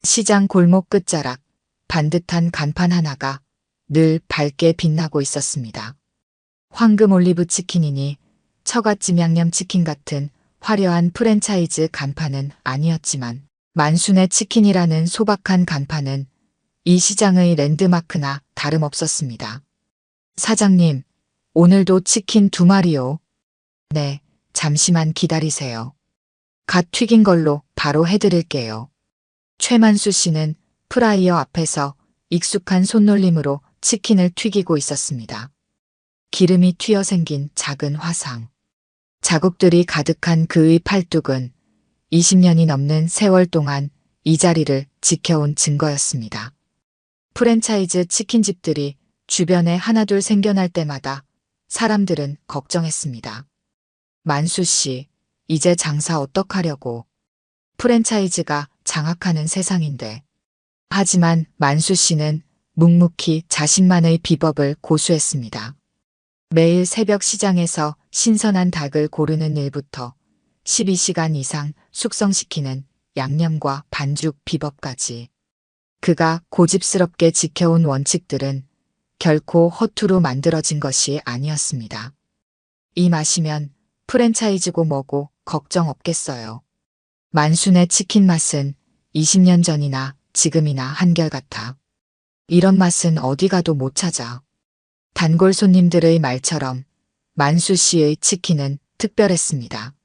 시장 골목 끝자락 반듯한 간판 하나가 늘 밝게 빛나고 있었습니다. 황금 올리브 치킨이니 처갓집 양념치킨 같은 화려한 프랜차이즈 간판은 아니었지만 만순의 치킨이라는 소박한 간판은 이 시장의 랜드마크나 다름없었습니다. 사장님, 오늘도 치킨 2마리요. 네, 잠시만 기다리세요. 갓 튀긴 걸로 바로 해드릴게요. 최만수 씨는 프라이어 앞에서 익숙한 손놀림으로 치킨을 튀기고 있었습니다. 기름이 튀어 생긴 작은 화상. 자국들이 가득한 그의 팔뚝은 20년이 넘는 세월 동안 이 자리를 지켜온 증거였습니다. 프랜차이즈 치킨집들이 주변에 하나둘 생겨날 때마다 사람들은 걱정했습니다. 만수 씨, 이제 장사 어떡하려고. 프랜차이즈가 장악하는 세상인데. 하지만 만수 씨는 묵묵히 자신만의 비법을 고수했습니다. 매일 새벽 시장에서 신선한 닭을 고르는 일부터 12시간 이상 숙성시키는 양념과 반죽 비법까지 그가 고집스럽게 지켜온 원칙들은 결코 허투루 만들어진 것이 아니었습니다. 이 맛이면 프랜차이즈고 뭐고 걱정 없겠어요. 만순의 치킨 맛은 20년 전이나 지금이나 한결같아. 이런 맛은 어디 가도 못 찾아. 단골 손님들의 말처럼 만수 씨의 치킨은 특별했습니다.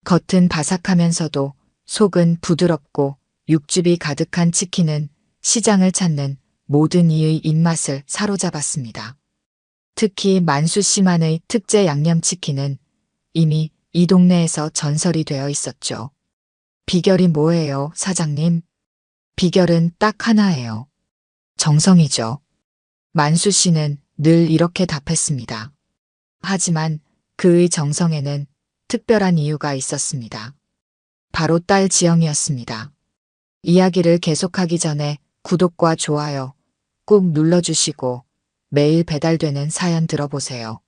겉은 바삭하면서도 속은 부드럽고 육즙이 가득한 치킨은 시장을 찾는 모든 이의 입맛을 사로잡았습니다. 특히 만수 씨만의 특제 양념치킨은 이미 이 동네에서 전설이 되어 있었죠. 비결이 뭐예요, 사장님? 비결은 딱 하나예요. 정성이죠. 만수 씨는 늘 이렇게 답했습니다. 하지만 그의 정성에는 특별한 이유가 있었습니다. 바로 딸 지영이었습니다. 이야기를 계속하기 전에 구독과 좋아요 꾹 눌러주시고 매일 배달되는 사연 들어보세요.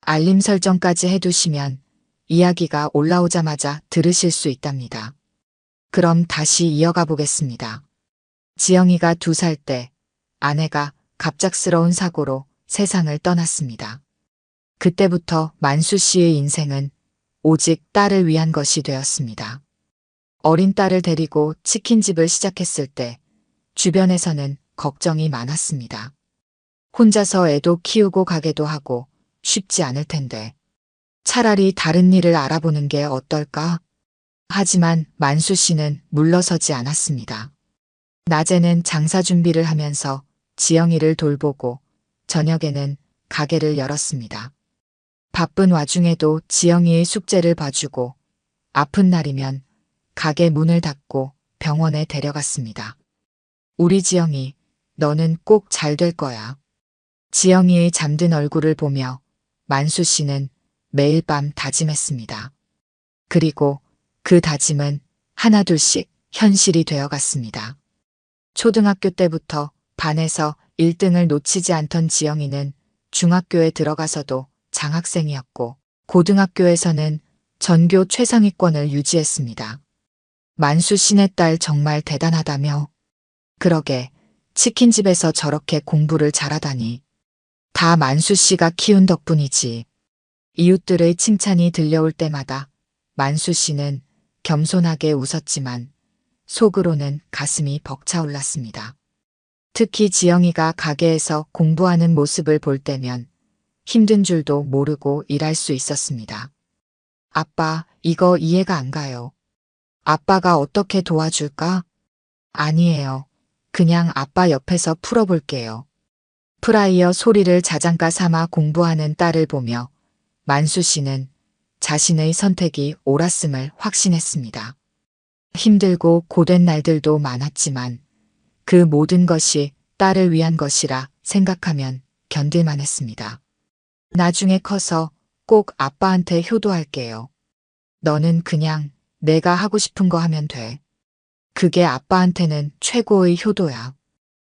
알림 설정까지 해두시면 이야기가 올라오자마자 들으실 수 있답니다. 그럼 다시 이어가 보겠습니다. 지영이가 2살 때 아내가 갑작스러운 사고로 세상을 떠났습니다. 그때부터 만수 씨의 인생은 오직 딸을 위한 것이 되었습니다. 어린 딸을 데리고 치킨집을 시작했을 때 주변에서는 걱정이 많았습니다. 혼자서 애도 키우고 가게도 하고 쉽지 않을 텐데 차라리 다른 일을 알아보는 게 어떨까? 하지만 만수 씨는 물러서지 않았습니다. 낮에는 장사 준비를 하면서 지영이를 돌보고 저녁에는 가게를 열었습니다. 바쁜 와중에도 지영이의 숙제를 봐주고 아픈 날이면 가게 문을 닫고 병원에 데려갔습니다. 우리 지영이, 너는 꼭 잘 될 거야. 지영이의 잠든 얼굴을 보며 만수 씨는 매일 밤 다짐했습니다. 그리고 그 다짐은 하나둘씩 현실이 되어갔습니다. 초등학교 때부터 반에서 1등을 놓치지 않던 지영이는 중학교에 들어가서도 장학생이었고 고등학교에서는 전교 최상위권을 유지했습니다. 만수 씨네 딸 정말 대단하다며. 그러게 치킨집에서 저렇게 공부를 잘하다니. 다 만수 씨가 키운 덕분이지. 이웃들의 칭찬이 들려올 때마다 만수 씨는 겸손하게 웃었지만 속으로는 가슴이 벅차올랐습니다. 특히 지영이가 가게에서 공부하는 모습을 볼 때면 힘든 줄도 모르고 일할 수 있었습니다. 아빠, 이거 이해가 안 가요. 아빠가 어떻게 도와줄까? 아니에요. 그냥 아빠 옆에서 풀어볼게요. 프라이어 소리를 자장가 삼아 공부하는 딸을 보며 만수 씨는 자신의 선택이 옳았음을 확신했습니다. 힘들고 고된 날들도 많았지만 그 모든 것이 딸을 위한 것이라 생각하면 견딜만 했습니다. 나중에 커서 꼭 아빠한테 효도할게요. 너는 그냥 내가 하고 싶은 거 하면 돼. 그게 아빠한테는 최고의 효도야.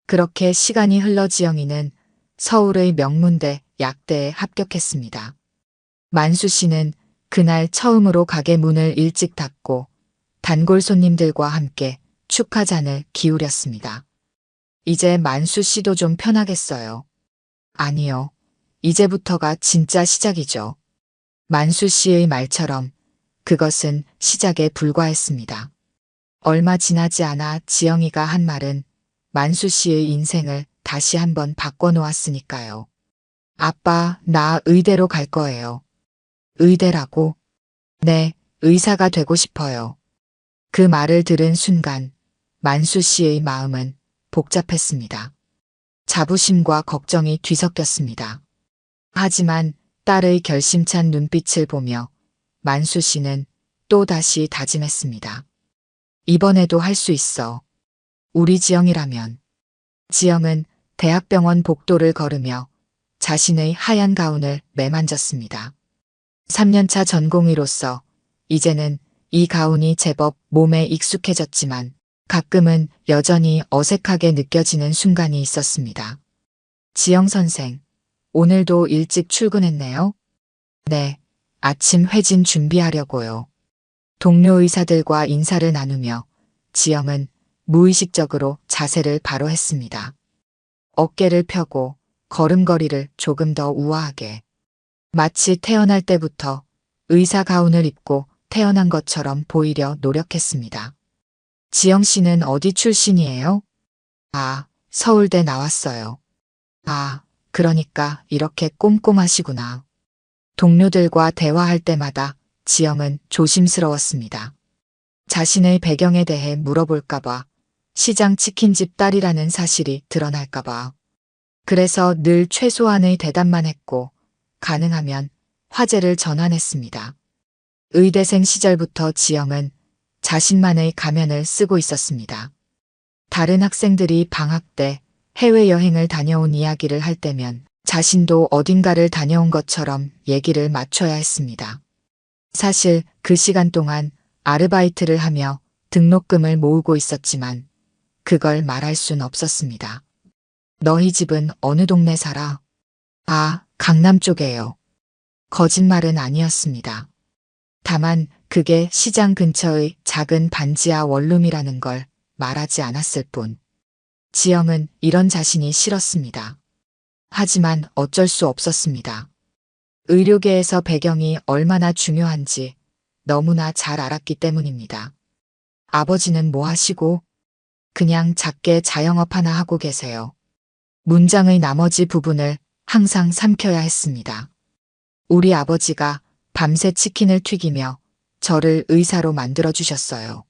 그렇게 시간이 흘러 지영이는 서울의 명문대 약대에 합격했습니다. 만수 씨는 그날 처음으로 가게 문을 일찍 닫고 단골 손님들과 함께 축하잔을 기울였습니다. 이제 만수 씨도 좀 편하겠어요. 아니요. 이제부터가 진짜 시작이죠. 만수 씨의 말처럼 그것은 시작에 불과했습니다. 얼마 지나지 않아 지영이가 한 말은 만수 씨의 인생을 다시 한번 바꿔놓았으니까요. 아빠, 나 의대로 갈 거예요. 의대라고? 네, 의사가 되고 싶어요. 그 말을 들은 순간 만수 씨의 마음은 복잡했습니다. 자부심과 걱정이 뒤섞였습니다. 하지만 딸의 결심찬 눈빛을 보며 만수 씨는 또다시 다짐했습니다. 이번에도 할 수 있어. 우리 지영이라면. 지영은 대학병원 복도를 걸으며 자신의 하얀 가운을 매만졌습니다. 3년차 전공의로서 이제는 이 가운이 제법 몸에 익숙해졌지만 가끔은 여전히 어색하게 느껴지는 순간이 있었습니다. 지영 선생, 오늘도 일찍 출근했네요? 네, 아침 회진 준비하려고요. 동료 의사들과 인사를 나누며 지영은 무의식적으로 자세를 바로 했습니다. 어깨를 펴고 걸음걸이를 조금 더 우아하게. 마치 태어날 때부터 의사 가운을 입고 태어난 것처럼 보이려 노력했습니다. 지영 씨는 어디 출신이에요? 아, 서울대 나왔어요. 아, 그러니까 이렇게 꼼꼼하시구나. 동료들과 대화할 때마다 지영은 조심스러웠습니다. 자신의 배경에 대해 물어볼까봐, 시장 치킨집 딸이라는 사실이 드러날까봐. 그래서 늘 최소한의 대답만 했고, 가능하면 화제를 전환했습니다. 의대생 시절부터 지영은 자신만의 가면을 쓰고 있었습니다. 다른 학생들이 방학 때 해외여행을 다녀온 이야기를 할 때면 자신도 어딘가를 다녀온 것처럼 얘기를 맞춰야 했습니다. 사실 그 시간 동안 아르바이트를 하며 등록금을 모으고 있었지만 그걸 말할 순 없었습니다. 너희 집은 어느 동네 살아? 아, 강남 쪽에요. 거짓말은 아니었습니다. 다만 그게 시장 근처의 작은 반지하 원룸이라는 걸 말하지 않았을 뿐. 지영은 이런 자신이 싫었습니다. 하지만 어쩔 수 없었습니다. 의료계에서 배경이 얼마나 중요한지 너무나 잘 알았기 때문입니다. 아버지는 뭐 하시고? 그냥 작게 자영업 하나 하고 계세요. 문장의 나머지 부분을 항상 삼켜야 했습니다. 우리 아버지가 밤새 치킨을 튀기며 저를 의사로 만들어주셨어요.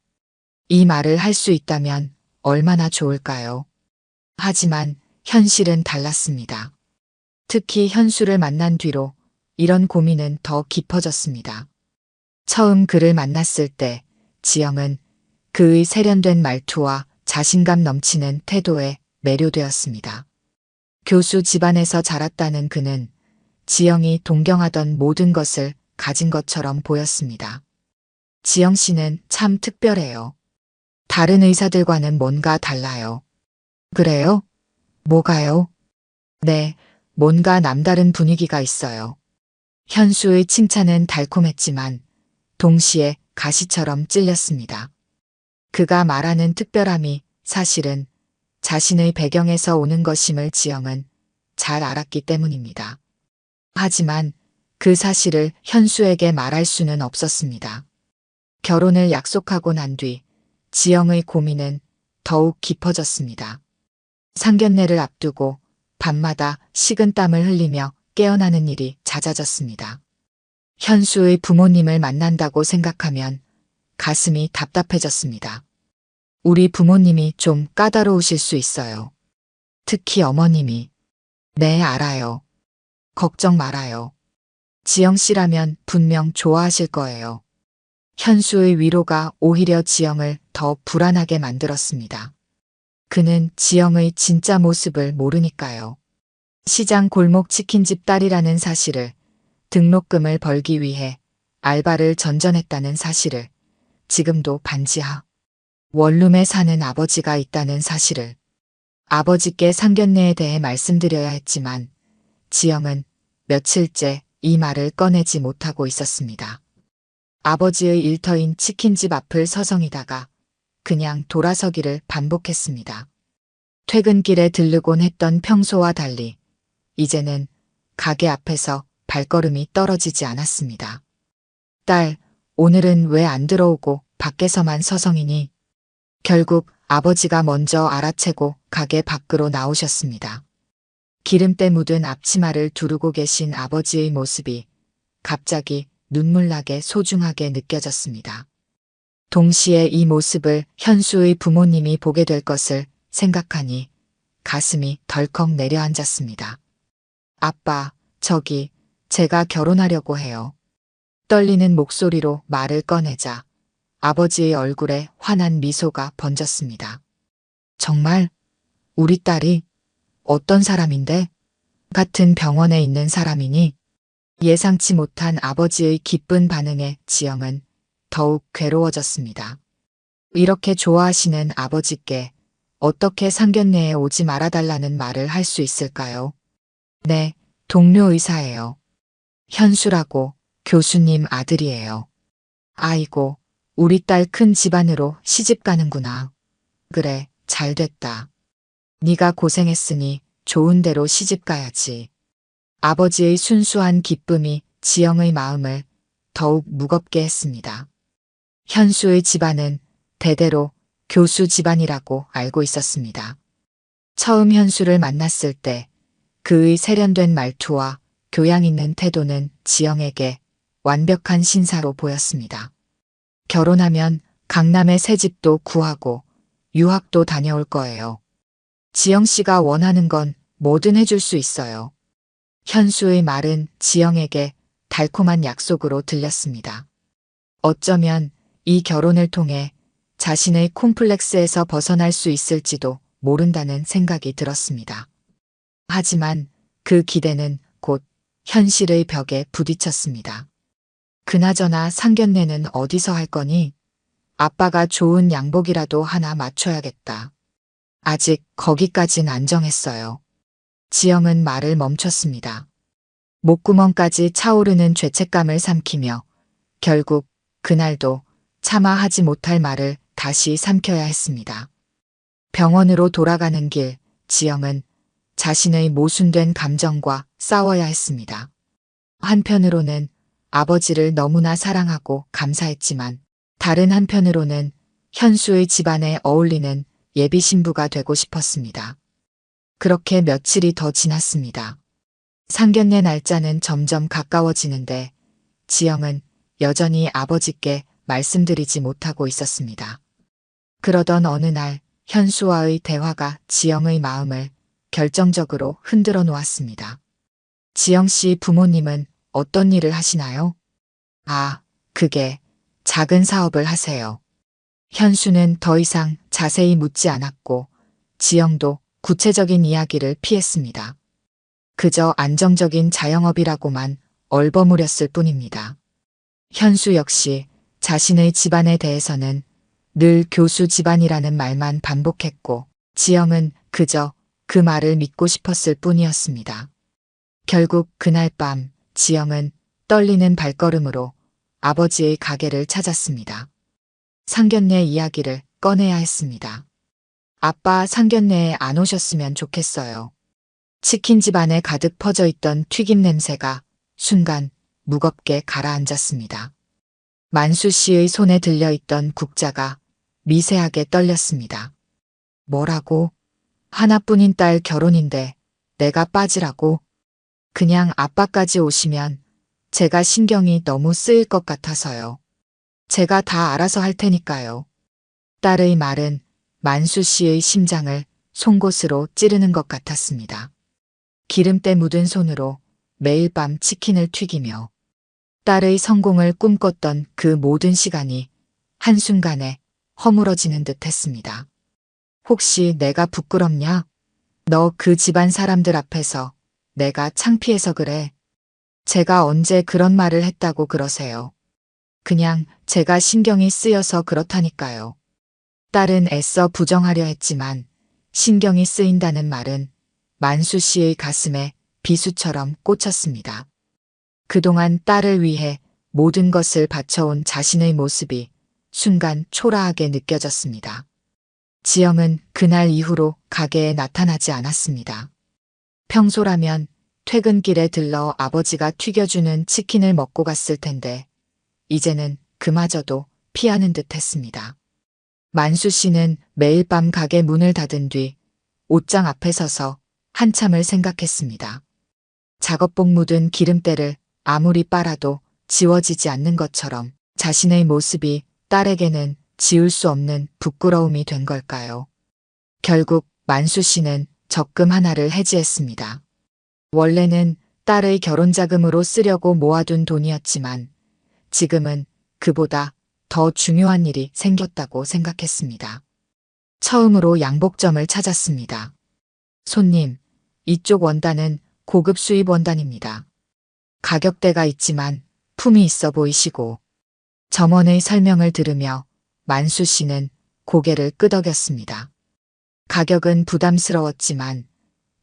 이 말을 할 수 있다면 얼마나 좋을까요? 하지만 현실은 달랐습니다. 특히 현수를 만난 뒤로 이런 고민은 더 깊어졌습니다. 처음 그를 만났을 때 지영은 그의 세련된 말투와 자신감 넘치는 태도에 매료되었습니다. 교수 집안에서 자랐다는 그는 지영이 동경하던 모든 것을 가진 것처럼 보였습니다. 지영 씨는 참 특별해요. 다른 의사들과는 뭔가 달라요. 그래요? 뭐가요? 네, 뭔가 남다른 분위기가 있어요. 현수의 칭찬은 달콤했지만 동시에 가시처럼 찔렸습니다. 그가 말하는 특별함이 사실은 자신의 배경에서 오는 것임을 지영은 잘 알았기 때문입니다. 하지만 그 사실을 현수에게 말할 수는 없었습니다. 결혼을 약속하고 난 뒤 지영의 고민은 더욱 깊어졌습니다. 상견례를 앞두고 밤마다 식은땀을 흘리며 깨어나는 일이 잦아졌습니다. 현수의 부모님을 만난다고 생각하면 가슴이 답답해졌습니다. 우리 부모님이 좀 까다로우실 수 있어요. 특히 어머님이. 네, 알아요. 걱정 말아요. 지영 씨라면 분명 좋아하실 거예요. 현수의 위로가 오히려 지영을 더 불안하게 만들었습니다. 그는 지영의 진짜 모습을 모르니까요. 시장 골목 치킨집 딸이라는 사실을, 등록금을 벌기 위해 알바를 전전했다는 사실을, 지금도 반지하 원룸에 사는 아버지가 있다는 사실을, 아버지께 상견례에 대해 말씀드려야 했지만 지영은 며칠째 이 말을 꺼내지 못하고 있었습니다. 아버지의 일터인 치킨집 앞을 서성이다가 그냥 돌아서기를 반복했습니다. 퇴근길에 들르곤 했던 평소와 달리 이제는 가게 앞에서 발걸음이 떨어지지 않았습니다. 딸, 오늘은 왜 안 들어오고 밖에서만 서성이니? 결국 아버지가 먼저 알아채고 가게 밖으로 나오셨습니다. 기름때 묻은 앞치마를 두르고 계신 아버지의 모습이 갑자기 눈물나게 소중하게 느껴졌습니다. 동시에 이 모습을 현수의 부모님이 보게 될 것을 생각하니 가슴이 덜컥 내려앉았습니다. 아빠, 제가 결혼하려고 해요. 떨리는 목소리로 말을 꺼내자 아버지의 얼굴에 환한 미소가 번졌습니다. 정말? 우리 딸이? 어떤 사람인데? 같은 병원에 있는 사람이니? 예상치 못한 아버지의 기쁜 반응에 지영은 더욱 괴로워졌습니다. 이렇게 좋아하시는 아버지께 어떻게 상견례에 오지 말아달라는 말을 할 수 있을까요? 네, 동료 의사예요. 현수라고 교수님 아들이에요. 아이고, 우리 딸 큰 집안으로 시집 가는구나. 그래, 잘 됐다. 네가 고생했으니 좋은 데로 시집 가야지. 아버지의 순수한 기쁨이 지영의 마음을 더욱 무겁게 했습니다. 현수의 집안은 대대로 교수 집안이라고 알고 있었습니다. 처음 현수를 만났을 때 그의 세련된 말투와 교양 있는 태도는 지영에게 완벽한 신사로 보였습니다. 결혼하면 강남에 새 집도 구하고 유학도 다녀올 거예요. 지영 씨가 원하는 건 뭐든 해줄 수 있어요. 현수의 말은 지영에게 달콤한 약속으로 들렸습니다. 어쩌면 이 결혼을 통해 자신의 콤플렉스에서 벗어날 수 있을지도 모른다는 생각이 들었습니다. 하지만 그 기대는 곧 현실의 벽에 부딪혔습니다. 그나저나 상견례는 어디서 할 거니? 아빠가 좋은 양복이라도 하나 맞춰야겠다. 아직 거기까진 안 정했어요. 지영은 말을 멈췄습니다. 목구멍까지 차오르는 죄책감을 삼키며 결국 그날도 차마 하지 못할 말을 다시 삼켜야 했습니다. 병원으로 돌아가는 길, 지영은 자신의 모순된 감정과 싸워야 했습니다. 한편으로는 아버지를 너무나 사랑하고 감사했지만 다른 한편으로는 현수의 집안에 어울리는 예비 신부가 되고 싶었습니다. 그렇게 며칠이 더 지났습니다. 상견례 날짜는 점점 가까워지는데 지영은 여전히 아버지께 말씀드리지 못하고 있었습니다. 그러던 어느 날 현수와의 대화가 지영의 마음을 결정적으로 흔들어 놓았습니다. 지영 씨 부모님은 어떤 일을 하시나요? 아, 그게 작은 사업을 하세요. 현수는 더 이상 자세히 묻지 않았고 지영도 구체적인 이야기를 피했습니다. 그저 안정적인 자영업이라고만 얼버무렸을 뿐입니다. 현수 역시 자신의 집안에 대해서는 늘 교수 집안이라는 말만 반복했고 지영은 그저 그 말을 믿고 싶었을 뿐이었습니다. 결국 그날 밤 지영은 떨리는 발걸음으로 아버지의 가게를 찾았습니다. 상견례 이야기를 꺼내야 했습니다. 아빠 상견례에 안 오셨으면 좋겠어요. 치킨 집안에 가득 퍼져 있던 튀김 냄새가 순간 무겁게 가라앉았습니다. 만수 씨의 손에 들려있던 국자가 미세하게 떨렸습니다. 뭐라고? 하나뿐인 딸 결혼인데 내가 빠지라고? 그냥 아빠까지 오시면 제가 신경이 너무 쓰일 것 같아서요. 제가 다 알아서 할 테니까요. 딸의 말은 만수 씨의 심장을 송곳으로 찌르는 것 같았습니다. 기름때 묻은 손으로 매일 밤 치킨을 튀기며 딸의 성공을 꿈꿨던 그 모든 시간이 한순간에 허물어지는 듯 했습니다. 혹시 내가 부끄럽냐? 너 그 집안 사람들 앞에서 내가 창피해서 그래. 제가 언제 그런 말을 했다고 그러세요. 그냥 제가 신경이 쓰여서 그렇다니까요. 딸은 애써 부정하려 했지만 신경이 쓰인다는 말은 만수 씨의 가슴에 비수처럼 꽂혔습니다. 그동안 딸을 위해 모든 것을 바쳐온 자신의 모습이 순간 초라하게 느껴졌습니다. 지영은 그날 이후로 가게에 나타나지 않았습니다. 평소라면 퇴근길에 들러 아버지가 튀겨주는 치킨을 먹고 갔을 텐데 이제는 그마저도 피하는 듯 했습니다. 만수 씨는 매일 밤 가게 문을 닫은 뒤 옷장 앞에 서서 한참을 생각했습니다. 작업복 묻은 기름때를 아무리 빨아도 지워지지 않는 것처럼 자신의 모습이 딸에게는 지울 수 없는 부끄러움이 된 걸까요? 결국 만수 씨는 적금 하나를 해지했습니다. 원래는 딸의 결혼자금으로 쓰려고 모아둔 돈이었지만 지금은 그보다 더 중요한 일이 생겼다고 생각했습니다. 처음으로 양복점을 찾았습니다. 손님, 이쪽 원단은 고급 수입 원단입니다. 가격대가 있지만 품이 있어 보이시고 점원의 설명을 들으며 만수 씨는 고개를 끄덕였습니다. 가격은 부담스러웠지만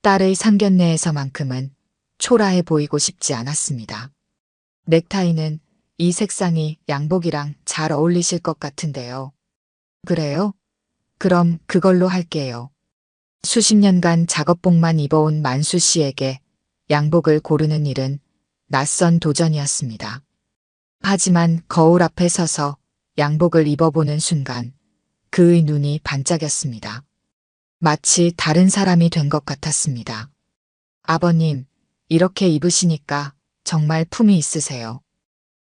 딸의 상견례에서만큼은 초라해 보이고 싶지 않았습니다. 넥타이는 이 색상이 양복이랑 잘 어울리실 것 같은데요. 그래요? 그럼 그걸로 할게요. 수십 년간 작업복만 입어온 만수 씨에게 양복을 고르는 일은 낯선 도전이었습니다. 하지만 거울 앞에 서서 양복을 입어보는 순간 그의 눈이 반짝였습니다. 마치 다른 사람이 된 것 같았습니다. 아버님, 이렇게 입으시니까 정말 품이 있으세요.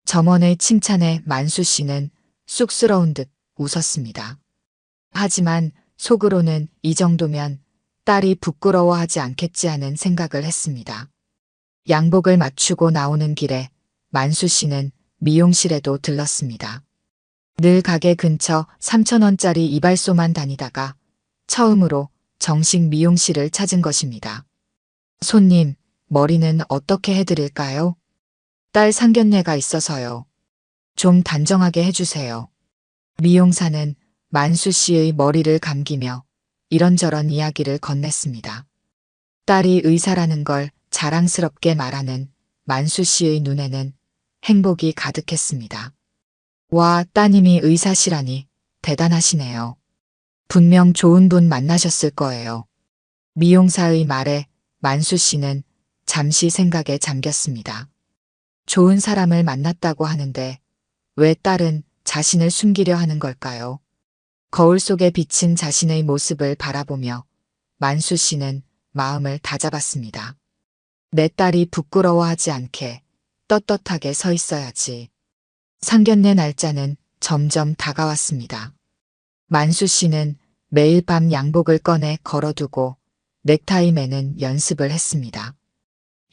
점원의 칭찬에 만수 씨는 쑥스러운 듯 웃었습니다. 하지만 속으로는 이 정도면 딸이 부끄러워하지 않겠지 하는 생각을 했습니다. 양복을 맞추고 나오는 길에 만수 씨는 미용실에도 들렀습니다. 늘 가게 근처 3,000원짜리 이발소만 다니다가 처음으로 정식 미용실을 찾은 것입니다. 손님, 머리는 어떻게 해드릴까요? 딸 상견례가 있어서요. 좀 단정하게 해주세요. 미용사는 만수 씨의 머리를 감기며 이런저런 이야기를 건넸습니다. 딸이 의사라는 걸 자랑스럽게 말하는 만수 씨의 눈에는 행복이 가득했습니다. 와, 따님이 의사시라니 대단하시네요. 분명 좋은 분 만나셨을 거예요. 미용사의 말에 만수 씨는 잠시 생각에 잠겼습니다. 좋은 사람을 만났다고 하는데 왜 딸은 자신을 숨기려 하는 걸까요? 거울 속에 비친 자신의 모습을 바라보며 만수 씨는 마음을 다잡았습니다. 내 딸이 부끄러워하지 않게 떳떳하게 서 있어야지. 상견례 날짜는 점점 다가왔습니다. 만수 씨는 매일 밤 양복을 꺼내 걸어두고 넥타이 매는 연습을 했습니다.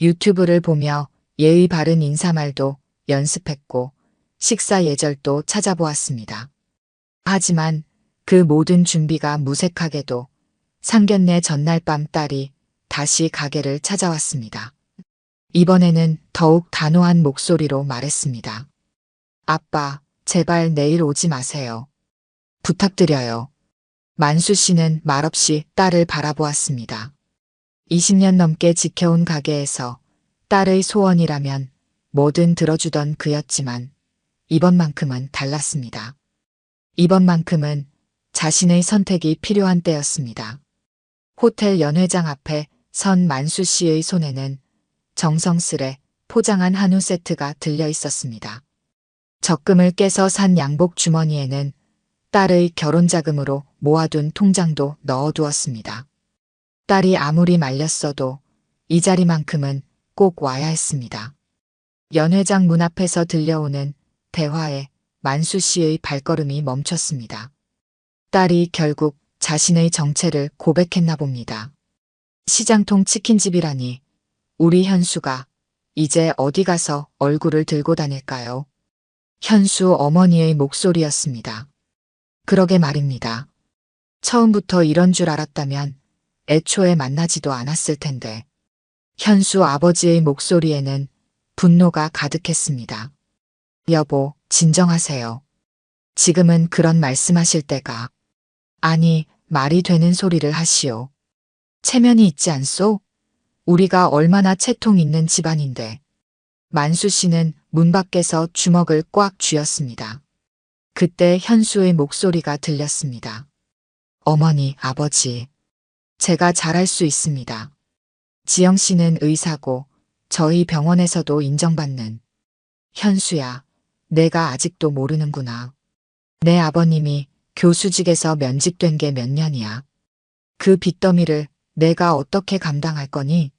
유튜브를 보며 예의 바른 인사말도 연습했고 식사 예절도 찾아보았습니다. 하지만 그 모든 준비가 무색하게도 상견례 전날 밤 딸이 다시 가게를 찾아왔습니다. 이번에는 더욱 단호한 목소리로 말했습니다. 아빠, 제발 내일 오지 마세요. 부탁드려요. 만수 씨는 말없이 딸을 바라보았습니다. 20년 넘게 지켜온 가게에서 딸의 소원이라면 뭐든 들어주던 그였지만 이번만큼은 달랐습니다. 이번만큼은 자신의 선택이 필요한 때였습니다. 호텔 연회장 앞에 선 만수 씨의 손에는 정성스레 포장한 한우 세트가 들려 있었습니다. 적금을 깨서 산 양복 주머니에는 딸의 결혼자금으로 모아둔 통장도 넣어두었습니다. 딸이 아무리 말렸어도 이 자리만큼은 꼭 와야 했습니다. 연회장 문 앞에서 들려오는 대화에 만수 씨의 발걸음이 멈췄습니다. 딸이 결국 자신의 정체를 고백했나 봅니다. 시장통 치킨집이라니 우리 현수가 이제 어디 가서 얼굴을 들고 다닐까요? 현수 어머니의 목소리였습니다. 그러게 말입니다. 처음부터 이런 줄 알았다면 애초에 만나지도 않았을 텐데. 현수 아버지의 목소리에는 분노가 가득했습니다. 여보, 진정하세요. 지금은 그런 말씀하실 때가. 아니, 말이 되는 소리를 하시오. 체면이 있지 않소? 우리가 얼마나 채통 있는 집안인데. 만수 씨는 문 밖에서 주먹을 꽉 쥐었습니다. 그때 현수의 목소리가 들렸습니다. 어머니, 아버지. 제가 잘할 수 있습니다. 지영 씨는 의사고 저희 병원에서도 인정받는. 현수야, 내가 아직도 모르는구나. 내 아버님이 교수직에서 면직된 게 몇 년이야. 그 빚더미를 내가 어떻게 감당할 거니?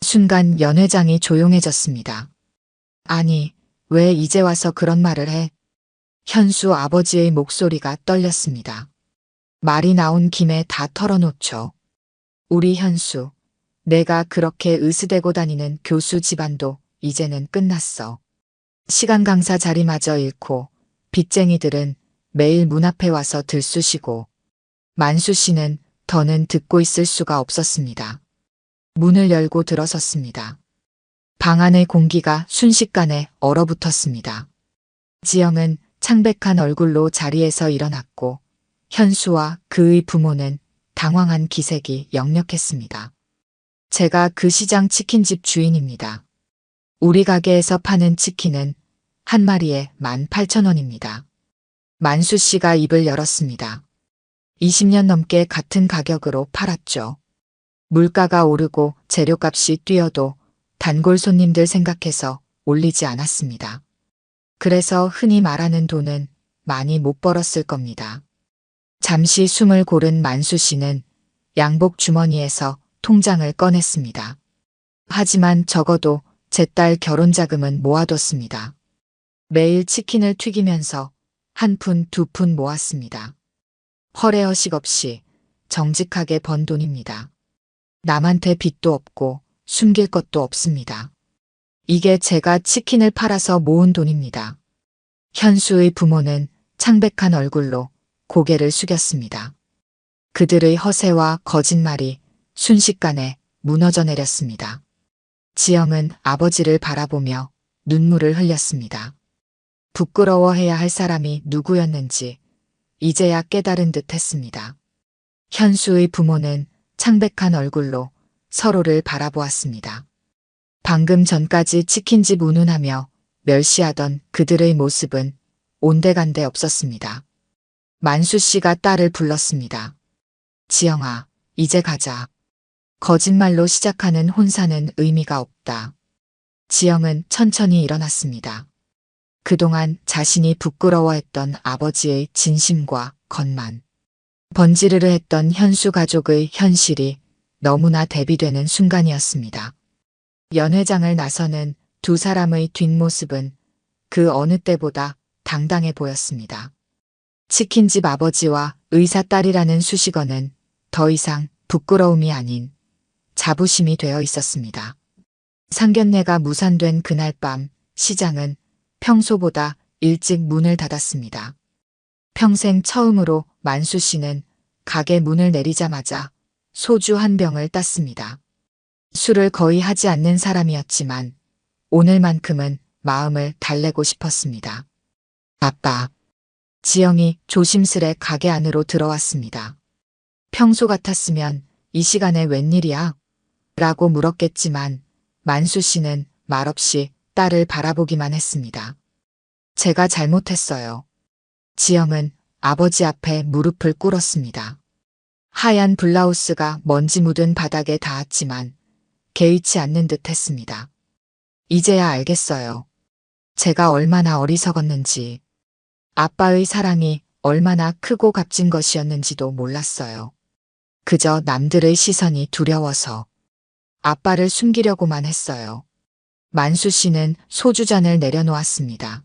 순간 연 회장이 조용해졌습니다. 아니, 왜 이제 와서 그런 말을 해? 현수 아버지의 목소리가 떨렸습니다. 말이 나온 김에 다 털어놓죠. 우리 현수, 내가 그렇게 으스대고 다니는 교수 집안도 이제는 끝났어. 시간 강사 자리마저 잃고 빚쟁이들은 매일 문 앞에 와서 들쑤시고 만수 씨는 더는 듣고 있을 수가 없었습니다. 문을 열고 들어섰습니다. 방 안의 공기가 순식간에 얼어붙었습니다. 지영은 창백한 얼굴로 자리에서 일어났고 현수와 그의 부모는 당황한 기색이 역력했습니다. 제가 그 시장 치킨집 주인입니다. 우리 가게에서 파는 치킨은 한 마리에 18,000원입니다. 만수 씨가 입을 열었습니다. 20년 넘게 같은 가격으로 팔았죠. 물가가 오르고 재료값이 뛰어도 단골 손님들 생각해서 올리지 않았습니다. 그래서 흔히 말하는 돈은 많이 못 벌었을 겁니다. 잠시 숨을 고른 만수 씨는 양복 주머니에서 통장을 꺼냈습니다. 하지만 적어도 제 딸 결혼 자금은 모아뒀습니다. 매일 치킨을 튀기면서 한 푼, 두 푼 모았습니다. 허례허식 없이 정직하게 번 돈입니다. 남한테 빚도 없고 숨길 것도 없습니다. 이게 제가 치킨을 팔아서 모은 돈입니다. 현수의 부모는 창백한 얼굴로 고개를 숙였습니다. 그들의 허세와 거짓말이 순식간에 무너져 내렸습니다. 지영은 아버지를 바라보며 눈물을 흘렸습니다. 부끄러워해야 할 사람이 누구였는지 이제야 깨달은 듯 했습니다. 현수의 부모는 창백한 얼굴로 서로를 바라보았습니다. 방금 전까지 치킨집 운운하며 멸시하던 그들의 모습은 온데간데 없었습니다. 만수 씨가 딸을 불렀습니다. 지영아, 이제 가자. 거짓말로 시작하는 혼사는 의미가 없다. 지영은 천천히 일어났습니다. 그동안 자신이 부끄러워했던 아버지의 진심과 겉만, 번지르르 했던 현수 가족의 현실이 너무나 대비되는 순간이었습니다. 연 회장을 나서는 두 사람의 뒷모습은 그 어느 때보다 당당해 보였습니다. 치킨집 아버지와 의사 딸이라는 수식어는 더 이상 부끄러움이 아닌 자부심이 되어 있었습니다. 상견례가 무산된 그날 밤 시장은 평소보다 일찍 문을 닫았습니다. 평생 처음으로 만수 씨는 가게 문을 내리자마자 소주 한 병을 땄습니다. 술을 거의 하지 않는 사람이었지만 오늘만큼은 마음을 달래고 싶었습니다. 아빠. 지영이 조심스레 가게 안으로 들어왔습니다. 평소 같았으면 이 시간에 웬일이야? 라고 물었겠지만 만수 씨는 말없이 딸을 바라보기만 했습니다. 제가 잘못했어요. 지영은 아버지 앞에 무릎을 꿇었습니다. 하얀 블라우스가 먼지 묻은 바닥에 닿았지만 개의치 않는 듯 했습니다. 이제야 알겠어요. 제가 얼마나 어리석었는지, 아빠의 사랑이 얼마나 크고 값진 것이었는지도 몰랐어요. 그저 남들의 시선이 두려워서 아빠를 숨기려고만 했어요. 만수 씨는 소주잔을 내려놓았습니다.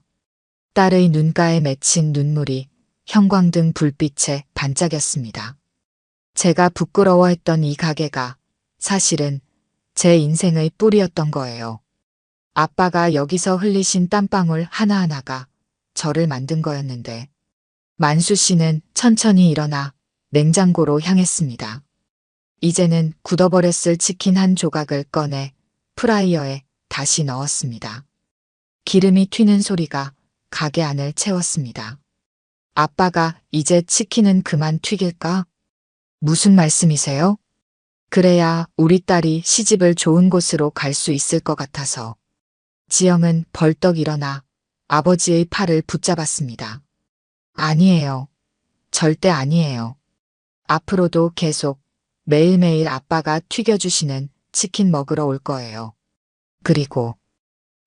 딸의 눈가에 맺힌 눈물이 형광등 불빛에 반짝였습니다. 제가 부끄러워했던 이 가게가 사실은 제 인생의 뿌리였던 거예요. 아빠가 여기서 흘리신 땀방울 하나하나가 저를 만든 거였는데. 만수 씨는 천천히 일어나 냉장고로 향했습니다. 이제는 굳어버렸을 치킨 한 조각을 꺼내 프라이어에 다시 넣었습니다. 기름이 튀는 소리가 가게 안을 채웠습니다. 아빠가 이제 치킨은 그만 튀길까? 무슨 말씀이세요? 그래야 우리 딸이 시집을 좋은 곳으로 갈 수 있을 것 같아서. 지영은 벌떡 일어나 아버지의 팔을 붙잡았습니다. 아니에요. 절대 아니에요. 앞으로도 계속 매일매일 아빠가 튀겨주시는 치킨 먹으러 올 거예요. 그리고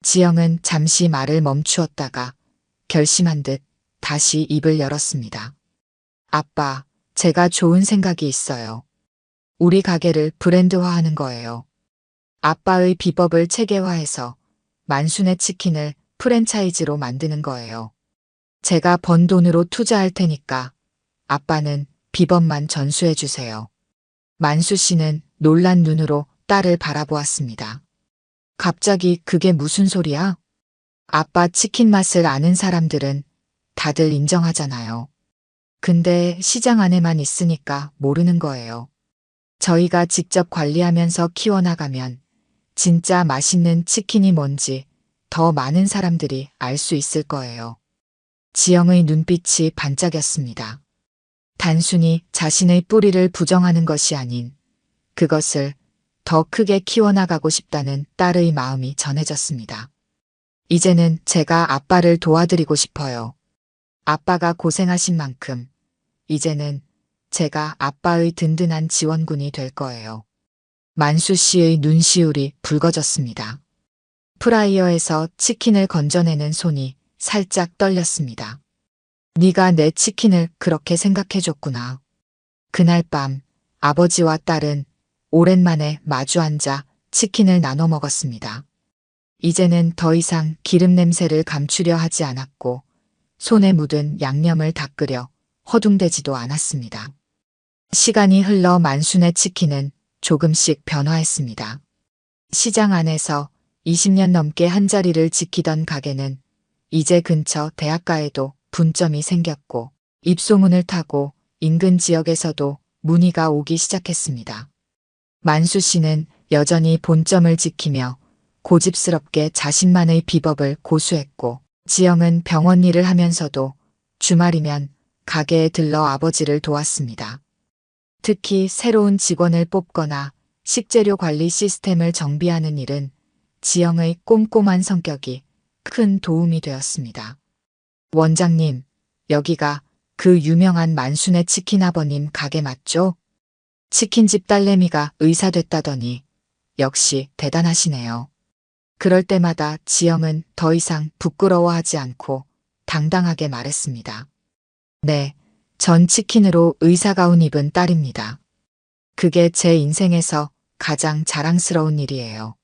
지영은 잠시 말을 멈추었다가 결심한 듯 다시 입을 열었습니다. 아빠, 제가 좋은 생각이 있어요. 우리 가게를 브랜드화하는 거예요. 아빠의 비법을 체계화해서 만순의 치킨을 프랜차이즈로 만드는 거예요. 제가 번 돈으로 투자할 테니까 아빠는 비법만 전수해 주세요. 만수 씨는 놀란 눈으로 딸을 바라보았습니다. 갑자기 그게 무슨 소리야? 아빠 치킨 맛을 아는 사람들은 다들 인정하잖아요. 근데 시장 안에만 있으니까 모르는 거예요. 저희가 직접 관리하면서 키워나가면 진짜 맛있는 치킨이 뭔지 더 많은 사람들이 알 수 있을 거예요. 지영의 눈빛이 반짝였습니다. 단순히 자신의 뿌리를 부정하는 것이 아닌 그것을 더 크게 키워나가고 싶다는 딸의 마음이 전해졌습니다. 이제는 제가 아빠를 도와드리고 싶어요. 아빠가 고생하신 만큼 이제는 제가 아빠의 든든한 지원군이 될 거예요. 만수 씨의 눈시울이 붉어졌습니다. 프라이어에서 치킨을 건져내는 손이 살짝 떨렸습니다. 네가 내 치킨을 그렇게 생각해줬구나. 그날 밤 아버지와 딸은 오랜만에 마주 앉아 치킨을 나눠 먹었습니다. 이제는 더 이상 기름 냄새를 감추려 하지 않았고 손에 묻은 양념을 닦으려 허둥대지도 않았습니다. 시간이 흘러 만순의 치킨은 조금씩 변화했습니다. 시장 안에서 20년 넘게 한자리를 지키던 가게는 이제 근처 대학가에도 분점이 생겼고 입소문을 타고 인근 지역에서도 문의가 오기 시작했습니다. 만수 씨는 여전히 본점을 지키며 고집스럽게 자신만의 비법을 고수했고 지영은 병원 일을 하면서도 주말이면 가게에 들러 아버지를 도왔습니다. 특히 새로운 직원을 뽑거나 식재료 관리 시스템을 정비하는 일은 지영의 꼼꼼한 성격이 큰 도움이 되었습니다. 원장님, 여기가 그 유명한 만순의 치킨 아버님 가게 맞죠? 치킨집 딸내미가 의사 됐다더니 역시 대단하시네요. 그럴 때마다 지영은 더 이상 부끄러워하지 않고 당당하게 말했습니다. 네, 전 치킨으로 의사 가운 입은 딸입니다. 그게 제 인생에서 가장 자랑스러운 일이에요.